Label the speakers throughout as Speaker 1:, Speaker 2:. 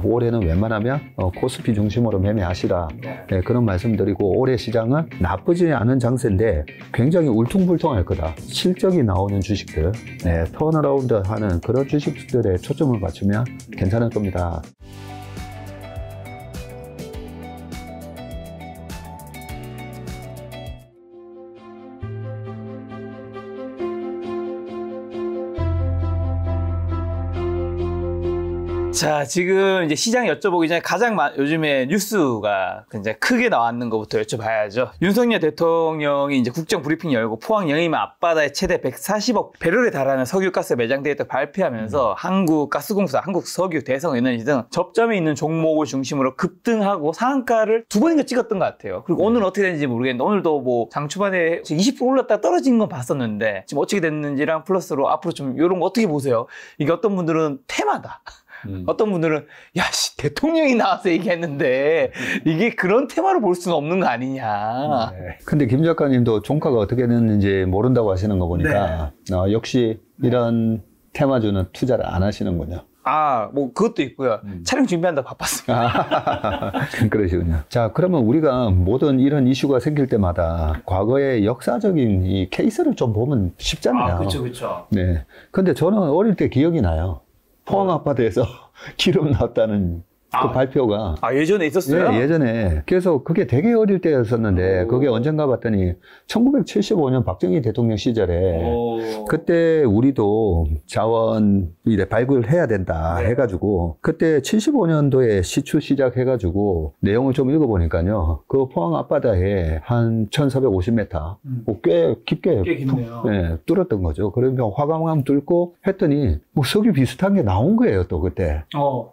Speaker 1: 올해는 웬만하면 코스피 중심으로 매매하시라. 네, 그런 말씀드리고 올해 시장은 나쁘지 않은 장세인데 굉장히 울퉁불퉁할 거다. 실적이 나오는 주식들, 네, 턴어라운드 하는 그런 주식들에 초점을 맞추면 괜찮을 겁니다.
Speaker 2: 자, 지금 이제 시장 여쭤보기 전에 가장 요즘에 뉴스가 굉장히 크게 나왔는 것부터 여쭤봐야죠. 윤석열 대통령이 이제 국정 브리핑 열고 포항 영희만 앞바다에 최대 140억 배럴에 달하는 석유가스 매장 데이터 발표하면서 한국가스공사, 한국석유, 대성에너지 등 접점에 있는 종목을 중심으로 급등하고 상한가를 2번인가 찍었던 것 같아요. 그리고 오늘은 어떻게 됐는지 모르겠는데 오늘도 뭐 장 초반에 20% 올랐다 떨어진 건 봤었는데 지금 어떻게 됐는지랑 플러스로 앞으로 좀 이런 거 어떻게 보세요? 이게 어떤 분들은 테마다. 어떤 분들은 야씨 대통령이 나와서 얘기했는데 이게 그런 테마로 볼 수는 없는 거 아니냐.
Speaker 1: 네. 근데 김 작가님도 종가가 어떻게 됐는지 모른다고 하시는 거 보니까 역시 이런 테마주는 투자를 안 하시는군요.
Speaker 2: 아, 뭐 그것도 있고요. 촬영 준비한다 바빴습니다.
Speaker 1: 그러시군요. 자, 그러면 우리가 모든 이런 이슈가 생길 때마다 과거의 역사적인 이 케이스를 좀 보면 쉽잖아요.
Speaker 2: 아, 그렇죠.
Speaker 1: 네. 근데 저는 어릴 때 기억이 나요. 포항 아파트에서 기름 나왔다는 그 발표가.
Speaker 2: 아, 예전에 있었어요?
Speaker 1: 네, 예전에. 그래서 그게 되게 어릴 때였었는데, 그게 언젠가 봤더니 1975년 박정희 대통령 시절에 그때 우리도 자원 이래 발굴해야 된다 해가지고, 그때 75년도에 시추 시작해가지고 내용을 좀 읽어보니까요. 그 포항 앞바다에 한 1450m, 꽤 깊게
Speaker 2: 깊네요.
Speaker 1: 네, 뚫었던 거죠. 그러면 화강암 뚫고 했더니 뭐 석유 비슷한 게 나온 거예요, 또 그때.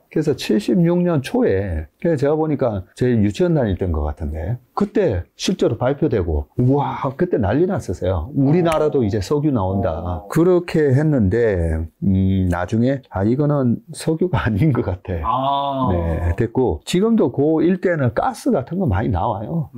Speaker 1: 그래서 76년 초에, 그래서 제가 보니까 제 유치원 다닐 때인 것 같은데, 그때 실제로 발표되고, 우와, 그때 난리 났었어요. 우리나라도 이제 석유 나온다. 그렇게 했는데, 나중에, 이거는 석유가 아닌 것 같아. 네, 됐고, 지금도 그 일대는 가스 같은 거 많이 나와요.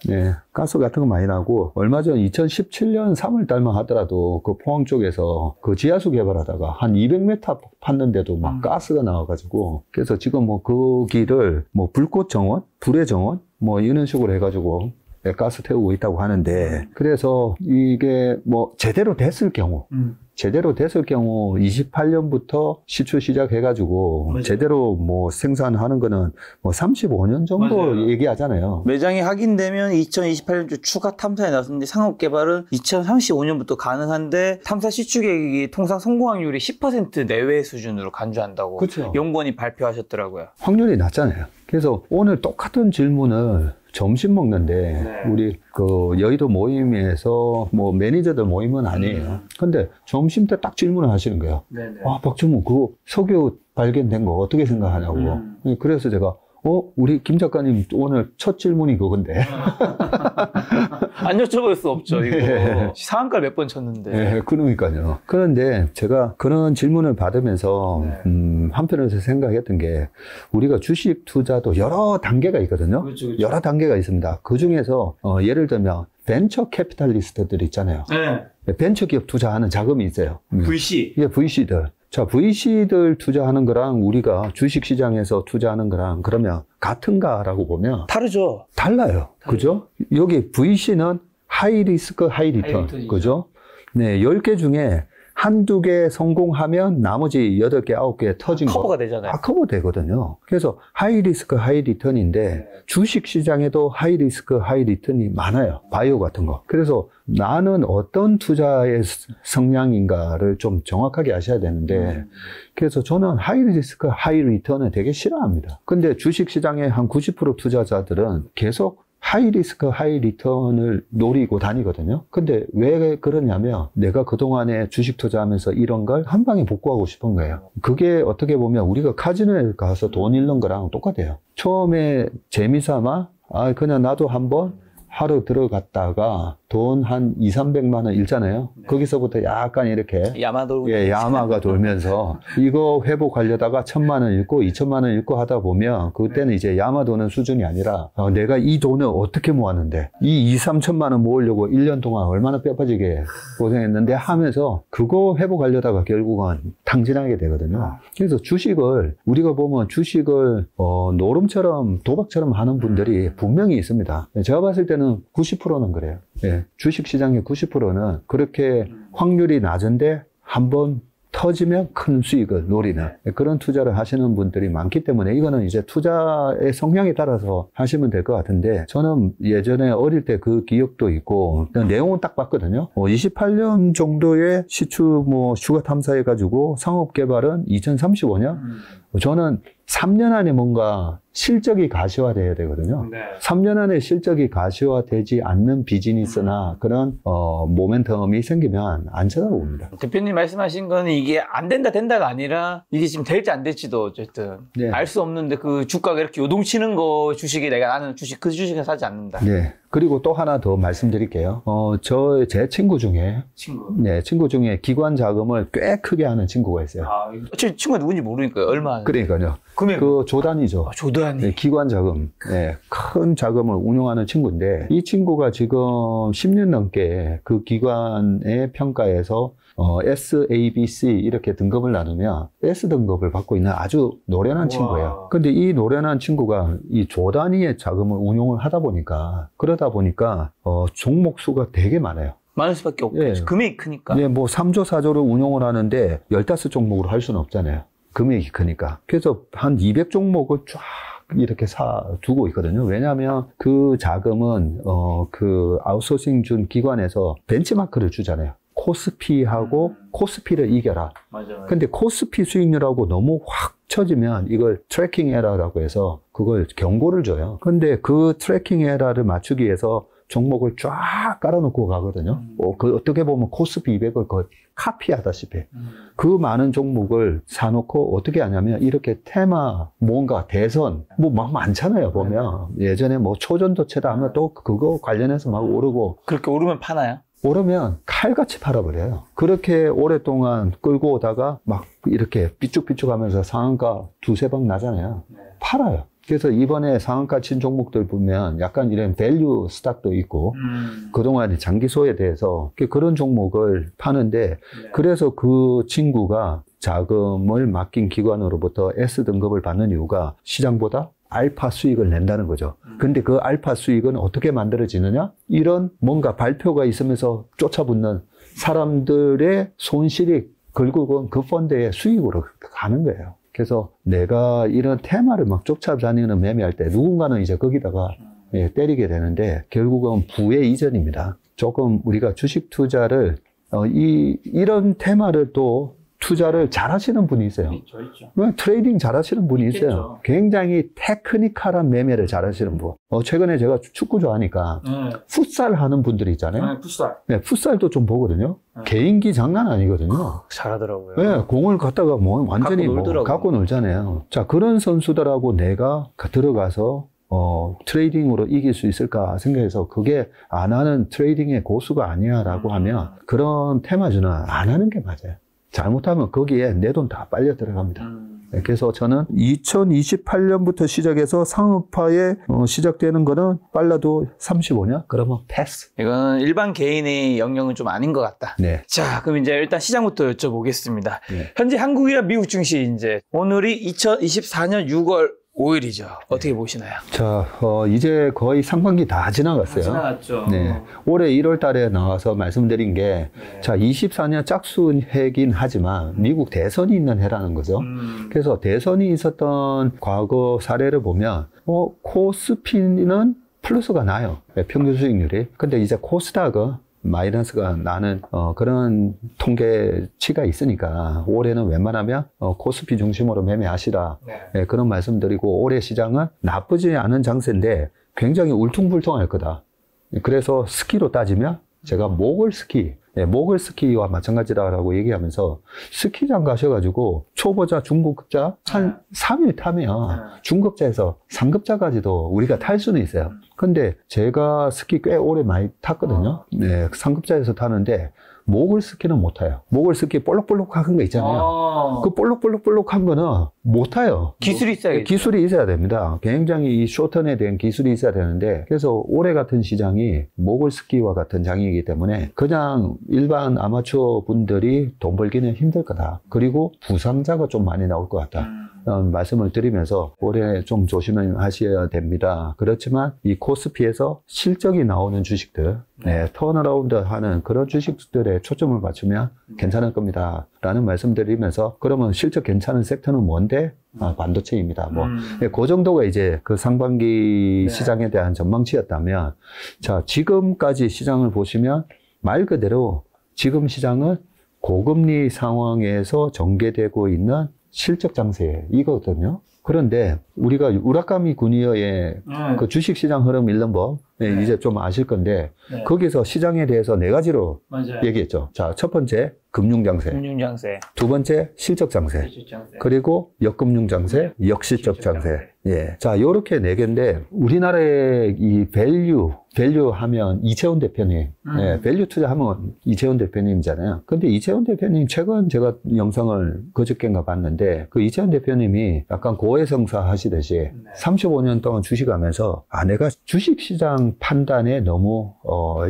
Speaker 1: 네, 가스 같은 거 많이 나고, 얼마 전 2017년 3월 달만 하더라도 그 포항 쪽에서 그 지하수 개발하다가 한 200m 팠는데도 막 가스가 나와가지고, 그래서 지금 뭐 그 길을 뭐 불꽃 정원, 불의 정원, 뭐 이런 식으로 해가지고 가스 태우고 있다고 하는데, 그래서 이게 뭐 제대로 됐을 경우, 28년부터 시추 시작해가지고 제대로 뭐 생산하는 거는 뭐 35년 정도 얘기하잖아요.
Speaker 2: 매장이 확인되면 2028년 추가 탐사에 나섰는데 상업 개발은 2035년부터 가능한데 탐사 시추 계획이 통상 성공 확률이 10% 내외 수준으로 간주한다고
Speaker 1: 그렇죠.
Speaker 2: 연구원이 발표하셨더라고요.
Speaker 1: 확률이 낮잖아요. 그래서 오늘 똑같은 질문을 점심 먹는데 우리 그 여의도 모임에서 뭐 매니저들 모임은 아니에요. 근데 점심 때 딱 질문을 하시는 거예요. 박주문 그거 석유 발견된 거 어떻게 생각하냐고. 그래서 제가 우리 김 작가님 오늘 첫 질문이 그건데.
Speaker 2: 안 여쭤볼 수 없죠, 이거.
Speaker 1: 네.
Speaker 2: 상한가를 몇 번 쳤는데.
Speaker 1: 네, 그러니까요. 그런데 제가 그런 질문을 받으면서, 한편에서 생각했던 게, 우리가 주식 투자도 여러 단계가 있거든요. 그렇죠. 여러 단계가 있습니다. 그 중에서, 예를 들면, 벤처 캐피탈리스트들 있잖아요. 벤처 기업 투자하는 자금이 있어요.
Speaker 2: VC.
Speaker 1: 예, VC들. 자, VC들 투자하는 거랑 우리가 주식시장에서 투자하는 거랑 그러면 같은가라고 보면
Speaker 2: 다르죠.
Speaker 1: 달라요. 그죠? 여기 VC는 하이 리스크, 하이 리턴. 그죠? 네, 10개 중에 한두 개 성공하면 나머지 8개, 9개 터진 거.
Speaker 2: 커버가 되잖아요.
Speaker 1: 커버 되거든요. 그래서 하이 리스크, 하이 리턴인데 주식 시장에도 하이 리스크, 하이 리턴이 많아요. 바이오 같은 거. 그래서 나는 어떤 투자의 성향인가를 좀 정확하게 아셔야 되는데 그래서 저는 하이 리스크, 하이 리턴을 되게 싫어합니다. 근데 주식 시장의 한 90% 투자자들은 계속 하이 리스크, 하이 리턴을 노리고 다니거든요. 근데 왜 그러냐면 내가 그동안에 주식 투자하면서 이런 걸 한 방에 복구하고 싶은 거예요. 그게 어떻게 보면 우리가 카지노에 가서 돈 잃는 거랑 똑같아요. 처음에 재미삼아 그냥 나도 한번 하러 들어갔다가 돈 한 2, 300만 원 잃잖아요. 네. 거기서부터 약간 이렇게 야마가 돌면서 이거 회복하려다가 1,000만 원 잃고 2,000만 원 잃고 하다 보면 그때는 이제 야마 도는 수준이 아니라 내가 이 돈을 어떻게 모았는데 이 2, 3천만 원 모으려고 1년 동안 얼마나 뼈빠지게 고생했는데 하면서 그거 회복하려다가 결국은 탕진하게 되거든요. 그래서 주식을 우리가 보면 주식을 노름처럼 도박처럼 하는 분들이 분명히 있습니다. 제가 봤을 때는 90%는 그래요. 예, 주식시장의 90%는 그렇게 확률이 낮은데 한번 터지면 큰 수익을 노리는 그런 투자를 하시는 분들이 많기 때문에 이거는 이제 투자의 성향에 따라서 하시면 될 것 같은데 저는 예전에 어릴 때 그 기억도 있고 내용은 딱 봤거든요. 28년 정도의 시추 슈가 탐사해가지고 상업 개발은 2035년 저는 3년 안에 뭔가 실적이 가시화돼야 되거든요. 네. 3년 안에 실적이 가시화되지 않는 비즈니스나 그런 모멘텀이 생기면 안 쳐다봅니다.
Speaker 2: 대표님 말씀하신 거는 이게 안 된다 된다가 아니라 이게 지금 될지 안 될지도 어쨌든 네. 알 수 없는데 그 주가가 이렇게 요동치는 거 주식이 나는 주식 그 주식은 사지 않는다.
Speaker 1: 네. 그리고 또 하나 더 말씀드릴게요. 제 친구 중에 기관 자금을 꽤 크게 하는 친구가 있어요.
Speaker 2: 제 친구가 누군지 모르니까요. 얼마?
Speaker 1: 그러니까요.
Speaker 2: 금액
Speaker 1: 그 조단이죠.
Speaker 2: 조단이.
Speaker 1: 네, 기관 자금. 네, 큰 자금을 운용하는 친구인데 이 친구가 지금 10년 넘게 그 기관의 평가에서 S, A, B, C 이렇게 등급을 나누면 S 등급을 받고 있는 아주 노련한 친구예요. 근데 이 노련한 친구가 이 조 단위의 자금을 운용을 하다 보니까 종목 수가 되게 많아요.
Speaker 2: 많을 수밖에 없겠죠. 예. 금액이 크니까.
Speaker 1: 네, 3조, 4조를 운용을 하는데 15종목으로 할 수는 없잖아요. 금액이 크니까. 그래서 한 200종목을 쫙 이렇게 두고 있거든요. 왜냐하면 그 자금은 그 아웃소싱 준 기관에서 벤치마크를 주잖아요. 코스피하고 코스피를 이겨라. 맞아요. 근데 코스피 수익률하고 너무 확 쳐지면 이걸 트래킹 에러라고 해서 그걸 경고를 줘요. 근데 그 트래킹 에러를 맞추기 위해서 종목을 쫙 깔아놓고 가거든요. 어떻게 보면 코스피 200을 거의 카피하다시피. 그 많은 종목을 사놓고 어떻게 하냐면 이렇게 테마, 뭔가 대선, 막 많잖아요, 보면. 예전에 초전도체다 하면 또 그거 관련해서 막 오르고.
Speaker 2: 그렇게 오르면 파나요?
Speaker 1: 오르면 칼같이 팔아버려요. 그렇게 오랫동안 끌고 오다가 막 이렇게 삐쭉삐쭉 하면서 상한가 두세 번 나잖아요. 팔아요. 그래서 이번에 상한가 친 종목들 보면 약간 이런 밸류 스탁도 있고 그동안 장기 소에 대해서 그런 종목을 파는데 그래서 그 친구가 자금을 맡긴 기관으로부터 S등급을 받는 이유가 시장보다 알파 수익을 낸다는 거죠. 근데 그 알파 수익은 어떻게 만들어지느냐? 이런 뭔가 발표가 있으면서 쫓아붙는 사람들의 손실이 결국은 그 펀드의 수익으로 가는 거예요. 그래서 내가 이런 테마를 막 쫓아다니는 매매할 때 누군가는 이제 거기다가 때리게 되는데 결국은 부의 이전입니다. 조금 우리가 주식 투자를 이런 테마를 또 투자를 잘 하시는 분이 있어요.
Speaker 2: 있죠.
Speaker 1: 트레이딩 잘 하시는 분이 있어요. 있겠죠. 굉장히 테크니컬한 매매를 잘 하시는 분. 최근에 제가 축구 좋아하니까 풋살 하는 분들이 있잖아요.
Speaker 2: 풋살.
Speaker 1: 네, 풋살도 좀 보거든요. 개인기 장난 아니거든요.
Speaker 2: 잘하더라고요.
Speaker 1: 네, 공을 갖다가 완전히 갖고 놀잖아요. 자, 그런 선수들하고 내가 들어가서 트레이딩으로 이길 수 있을까 생각해서 그게 안 하는 트레이딩의 고수가 아니야 라고 하면 그런 테마주는 안 하는 게 맞아요. 잘못하면 거기에 내 돈 다 빨려 들어갑니다. 그래서 저는 2028년부터 시작해서 상업화에 시작되는 거는 빨라도 35년? 그러면 패스.
Speaker 2: 이건 일반 개인의 영역은 좀 아닌 것 같다.
Speaker 1: 네.
Speaker 2: 자, 그럼 이제 일단 시장부터 여쭤보겠습니다.
Speaker 1: 네.
Speaker 2: 현재 한국이랑 미국 증시 이제 오늘이 2024년 6월 5일이죠. 어떻게 보시나요?
Speaker 1: 자, 이제 거의 상반기 다 지나갔어요.
Speaker 2: 다 지나갔죠.
Speaker 1: 네. 올해 1월 달에 나와서 말씀드린 게, 자, 24년 짝수해긴 하지만 미국 대선이 있는 해라는 거죠. 그래서 대선이 있었던 과거 사례를 보면, 코스피는 플러스가 나요. 평균 수익률이. 근데 이제 코스닥은 마이너스가 나는 그런 통계치가 있으니까 올해는 웬만하면 코스피 중심으로 매매하시라. 네, 그런 말씀드리고 올해 시장은 나쁘지 않은 장세인데 굉장히 울퉁불퉁할 거다. 그래서 스키로 따지면 제가 모글스키와 마찬가지라고 얘기하면서 스키장 가셔가지고 초보자, 중급자 한 3일 타면 중급자에서 상급자까지도 우리가 탈 수는 있어요. 근데 제가 스키 꽤 오래 많이 탔거든요. 네, 상급자에서 타는데 모글스키는 못 타요. 모글스키 볼록볼록한 거 있잖아요. 그 볼록볼록한 거는 못 타요.
Speaker 2: 기술이 있어야겠죠.
Speaker 1: 기술이 있어야 됩니다. 굉장히 이 쇼턴에 대한 기술이 있어야 되는데, 그래서 올해 같은 시장이 모글스키와 같은 장이기 때문에 그냥 일반 아마추어 분들이 돈 벌기는 힘들 거다. 그리고 부상자가 좀 많이 나올 것 같다. 말씀을 드리면서 올해 좀 조심하셔야 됩니다. 그렇지만 이 코스피에서 실적이 나오는 주식들, 턴어라운드 하는 그런 주식들에 초점을 맞추면 괜찮을 겁니다. 라는 말씀 드리면서, 그러면 실적 괜찮은 섹터는 뭔데? 반도체입니다. 그 정도가 이제 그 상반기 시장에 대한 전망치였다면, 자, 지금까지 시장을 보시면 말 그대로 지금 시장은 고금리 상황에서 전개되고 있는 실적 장세 이거거든요. 그런데 우리가 우라카미 구니어의 그 주식시장 흐름 읽는 법 이제 좀 아실 건데, 거기서 시장에 대해서 4가지로 얘기했죠. 자, 첫 번째 금융장세, 두 번째 실적장세, 그리고 역금융장세, 역실적 장세. 예. 자, 요렇게 4개인데, 우리나라의 이 밸류 하면 이채원 대표님, 밸류 투자하면 이채원 대표님이잖아요. 근데 이채원 대표님 최근 제가 영상을 그저께인가 봤는데, 그 이채원 대표님이 약간 고해성사 하시듯이 35년 동안 주식하면서, 내가 주식시장 판단에 너무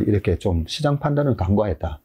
Speaker 1: 이렇게 좀 시장 판단을 간과했다.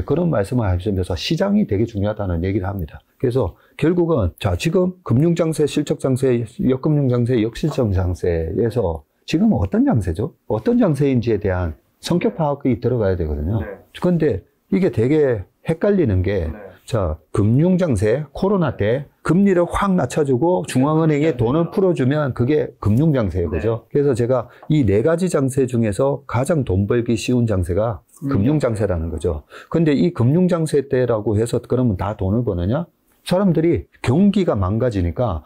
Speaker 1: 그런 말씀을 하시면서 시장이 되게 중요하다는 얘기를 합니다. 그래서 결국은 자, 지금 금융장세, 실적장세, 역금융장세, 역실적장세에서 지금 어떤 장세죠? 어떤 장세인지에 대한 성격 파악이 들어가야 되거든요. 그런데 이게 되게 헷갈리는 게, 자, 금융장세, 코로나 때 금리를 확 낮춰주고 중앙은행에 돈을 풀어주면 그게 금융장세예요. 그죠? 그래서 제가 이 4가지 장세 중에서 가장 돈 벌기 쉬운 장세가 금융장세라는 거죠. 근데 이 금융장세 때라고 해서 그러면 다 돈을 버느냐? 사람들이 경기가 망가지니까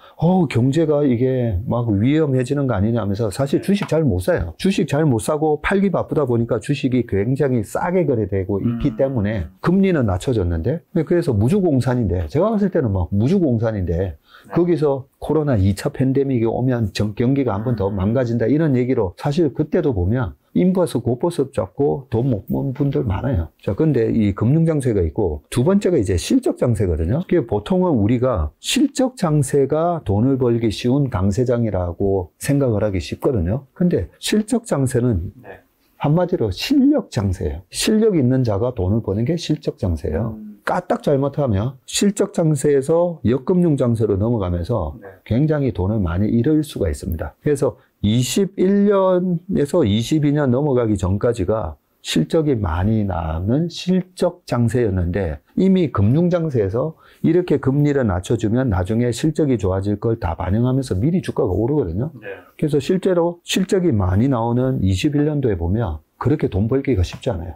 Speaker 1: 경제가 이게 막 위험해지는 거 아니냐 하면서 사실 주식 잘 못 사요. 주식 잘 못 사고 팔기 바쁘다 보니까 주식이 굉장히 싸게 거래되고 있기 때문에 금리는 낮춰졌는데, 그래서 무주공산인데, 제가 봤을 때는 막 무주공산인데 거기서 코로나 2차 팬데믹이 오면 경기가 한 번 더 망가진다 이런 얘기로, 사실 그때도 보면 인버스 고버스 잡고 돈 못 버는 분들 많아요. 자, 근데 이 금융장세가 있고, 두 번째가 이제 실적장세거든요. 그게 보통은 우리가 실적장세가 돈을 벌기 쉬운 강세장이라고 생각을 하기 쉽거든요. 근데 실적장세는 한마디로 실력장세예요. 실력 있는 자가 돈을 버는 게 실적장세예요. 까딱 잘못하면 실적장세에서 역금융장세로 넘어가면서 굉장히 돈을 많이 잃을 수가 있습니다. 그래서 21년에서 22년 넘어가기 전까지가 실적이 많이 나는 실적장세였는데, 이미 금융장세에서 이렇게 금리를 낮춰주면 나중에 실적이 좋아질 걸 다 반영하면서 미리 주가가 오르거든요. 그래서 실제로 실적이 많이 나오는 21년도에 보면 그렇게 돈 벌기가 쉽지 않아요.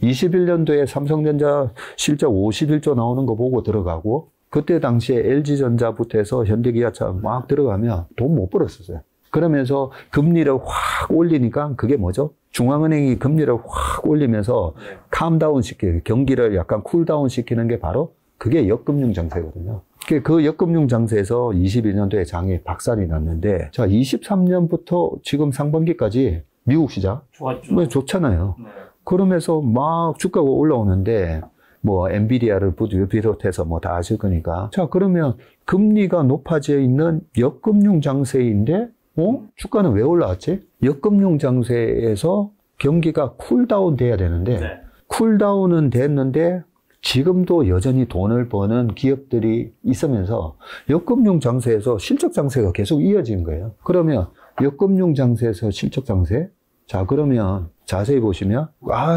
Speaker 1: 21년도에 삼성전자 실적 51조 나오는 거 보고 들어가고, 그때 당시에 LG전자부터 해서 현대기아차 막 들어가면 돈 못 벌었었어요. 그러면서 금리를 확 올리니까 그게 뭐죠? 중앙은행이 금리를 확 올리면서 캄다운 시키는, 경기를 약간 쿨다운 시키는 게 바로 그게 역금융장세거든요. 그 역금융장세에서 22년도에 장이 박살이 났는데, 자, 23년부터 지금 상반기까지 미국 시장 좋았죠. 좋잖아요. 그러면서 막 주가가 올라오는데, 뭐 엔비디아를 비롯해서 뭐 다 아실 거니까. 자, 그러면 금리가 높아져 있는 역금융 장세인데 주가는 왜 올라왔지? 역금융 장세에서 경기가 쿨다운 돼야 되는데 쿨다운은 됐는데 지금도 여전히 돈을 버는 기업들이 있으면서 역금융 장세에서 실적 장세가 계속 이어진 거예요. 그러면 역금융 장세에서 실적 장세? 자, 그러면 자세히 보시면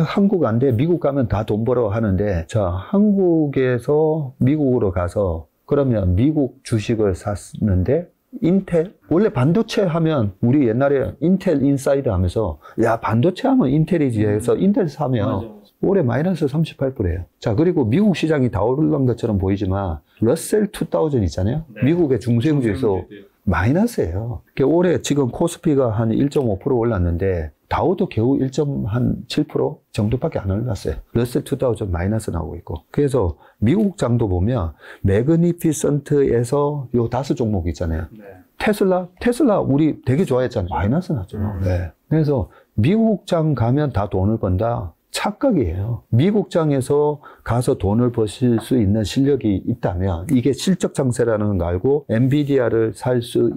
Speaker 1: 한국 안 돼, 미국 가면 다 돈 벌어 하는데, 자, 한국에서 미국으로 가서 그러면 미국 주식을 샀는데 인텔, 원래 반도체 하면 우리 옛날에 인텔 인사이드 하면서 야, 반도체 하면 인텔이지 해서 인텔 사면 올해 마이너스 38%예요. 자, 그리고 미국 시장이 다 오른 것처럼 보이지만 러셀 2000 있잖아요. 미국의 중소형주에서 마이너스예요. 올해 지금 코스피가 한 1.5% 올랐는데 다우도 겨우 1.7% 정도밖에 안 올랐어요. 러셀 2000 마이너스 나오고 있고. 그래서 미국 장도 보면 매그니피선트에서 요 5종목 있잖아요. 네. 테슬라 우리 되게 좋아했잖아요. 마이너스 났죠. 네. 그래서 미국 장 가면 다 돈을 번다. 착각이에요. 미국 장에서 가서 돈을 버실 수 있는 실력이 있다면 이게 실적 장세라는 걸 알고 엔비디아를 살 수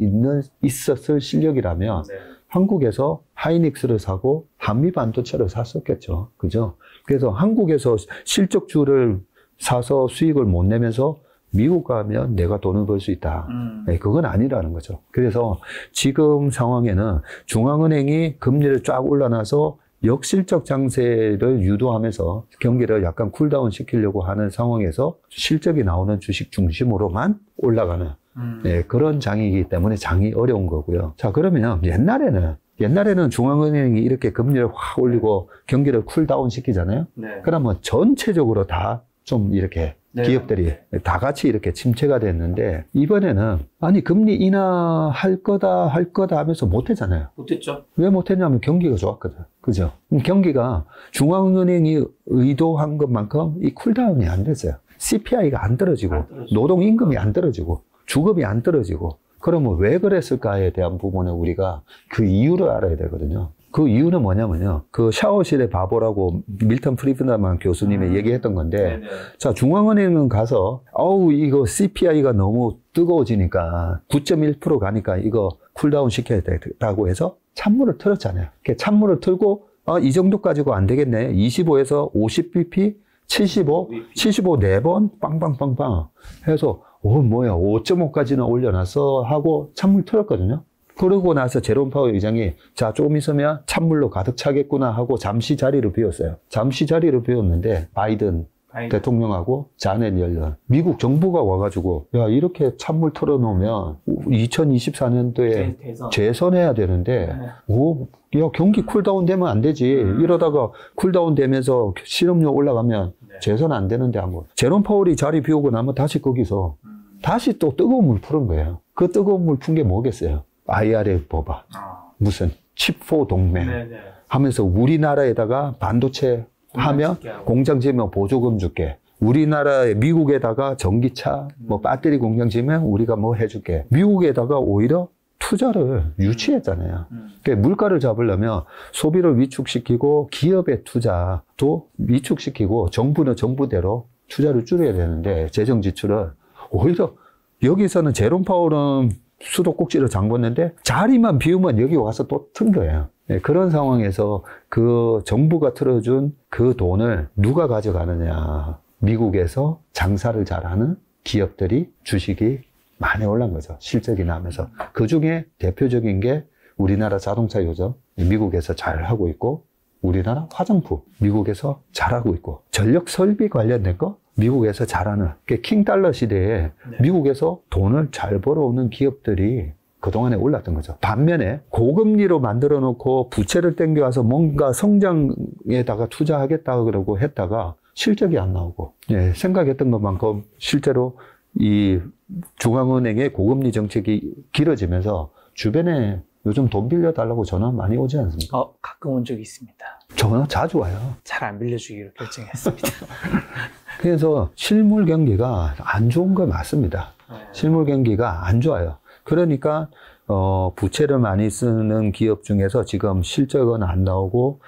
Speaker 1: 있었을 실력이라면 네. 한국에서 하이닉스를 사고 한미 반도체를 샀었겠죠. 그죠? 그래서 한국에서 실적주를 사서 수익을 못 내면서 미국 가면 내가 돈을 벌 수 있다. 네, 그건 아니라는 거죠. 그래서 지금 상황에는 중앙은행이 금리를 쫙 올려놔서 역실적 장세를 유도하면서 경기를 약간 쿨다운 시키려고 하는 상황에서 실적이 나오는 주식 중심으로만 올라가는 네, 그런 장이기 때문에 장이 어려운 거고요. 자, 그러면 옛날에는 중앙은행이 이렇게 금리를 확 올리고 경기를 쿨다운 시키잖아요. 네. 그러면 전체적으로 다 좀 이렇게 네. 기업들이 다 같이 이렇게 침체가 됐는데 이번에는 아니 금리 인하할 거다 하면서 못했잖아요.
Speaker 2: 못했죠.
Speaker 1: 왜 못했냐면 경기가 좋았거든. 그죠? 경기가 중앙은행이 의도한 것만큼 이 쿨다운이 안 됐어요. CPI가 안 떨어지고 노동임금이 안 떨어지고 주급이 안 떨어지고 그러면 왜 그랬을까에 대한 부분에 우리가 그 이유를 알아야 되거든요. 그 이유는 뭐냐면요. 그 샤워실의 바보라고 밀턴 프리드만 교수님이 얘기했던 건데, 네네. 자, 중앙은행은 가서, 이거 CPI가 너무 뜨거워지니까 9.1% 가니까 이거 쿨다운 시켜야 된다고 해서 찬물을 틀었잖아요. 찬물을 틀고, 이 정도 가지고 안 되겠네. 25에서 50bp, 75 4번, 빵빵빵빵 해서, 5.5까지는 올려놨어 하고 찬물 틀었거든요. 그러고 나서 제롬 파월 의장이 자, 조금 있으면 찬물로 가득 차겠구나 하고 잠시 자리를 비웠어요. 잠시 자리를 비웠는데 바이든 대통령하고 자넷 옐런 미국 정부가 와가지고 야, 이렇게 찬물 틀어놓으면 2024년도에 재선해야 되는데 야, 경기 쿨다운 되면 안 되지. 이러다가 쿨다운 되면서 실업률 올라가면 재선 안 되는데 하고 제롬 파월이 자리 비우고 나면 다시 거기서 다시 또 뜨거운 물 푸는 거예요. 그 뜨거운 물 푼 게 뭐겠어요? IRA 뽑아. 무슨 칩4 동맹 네네. 하면서 우리나라에다가 반도체 하면 공장 지으면 보조금 줄게. 우리나라에 미국에다가 전기차 뭐 배터리 공장 지으면 우리가 뭐 해줄게. 미국에다가 오히려 투자를 유치했잖아요. 그러니까 물가를 잡으려면 소비를 위축시키고 기업의 투자도 위축시키고 정부는 정부대로 투자를 줄여야 되는데 재정 지출을 오히려 여기서는 제롬 파월은 수도꼭지를 잠궜는데 자리만 비우면 여기 와서 또 튼 거예요. 네, 그런 상황에서 그 정부가 틀어준 그 돈을 누가 가져가느냐. 미국에서 장사를 잘하는 기업들이 주식이 많이 올란 거죠. 실적이 나면서. 그 중에 대표적인 게 우리나라 자동차 요즘 미국에서 잘 하고 있고 우리나라 화장품 미국에서 잘하고 있고 전력 설비 관련된 거 미국에서 잘하는 킹달러 시대에 미국에서 돈을 잘 벌어오는 기업들이 그동안에 올랐던 거죠. 반면에 고금리로 만들어 놓고 부채를 땡겨와서 뭔가 성장에다가 투자하겠다 그러고 했다가 실적이 안 나오고 생각했던 것만큼 실제로 이 중앙은행의 고금리 정책이 길어지면서 주변에 요즘 돈 빌려달라고 전화 많이 오지 않습니까?
Speaker 2: 가끔 온 적이 있습니다.
Speaker 1: 전화 자주 와요.
Speaker 2: 잘 안 빌려주기로 결정했습니다.
Speaker 1: 그래서 실물 경기가 안 좋은 거 맞습니다. 실물 경기가 안 좋아요. 그러니까 부채를 많이 쓰는 기업 중에서 지금 실적은 안 나오고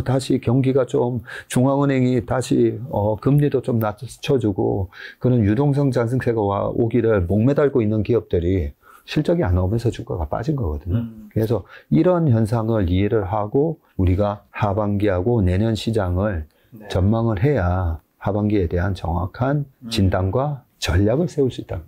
Speaker 1: 다시 경기가 좀 중앙은행이 다시 금리도 좀 낮춰주고 그런 유동성 상승세가 오기를 목매달고 있는 기업들이 실적이 안 나오면서 주가가 빠진 거거든요. 그래서 이런 현상을 이해를 하고 우리가 하반기하고 내년 시장을 전망을 해야 하반기에 대한 정확한 진단과 전략을 세울 수 있다.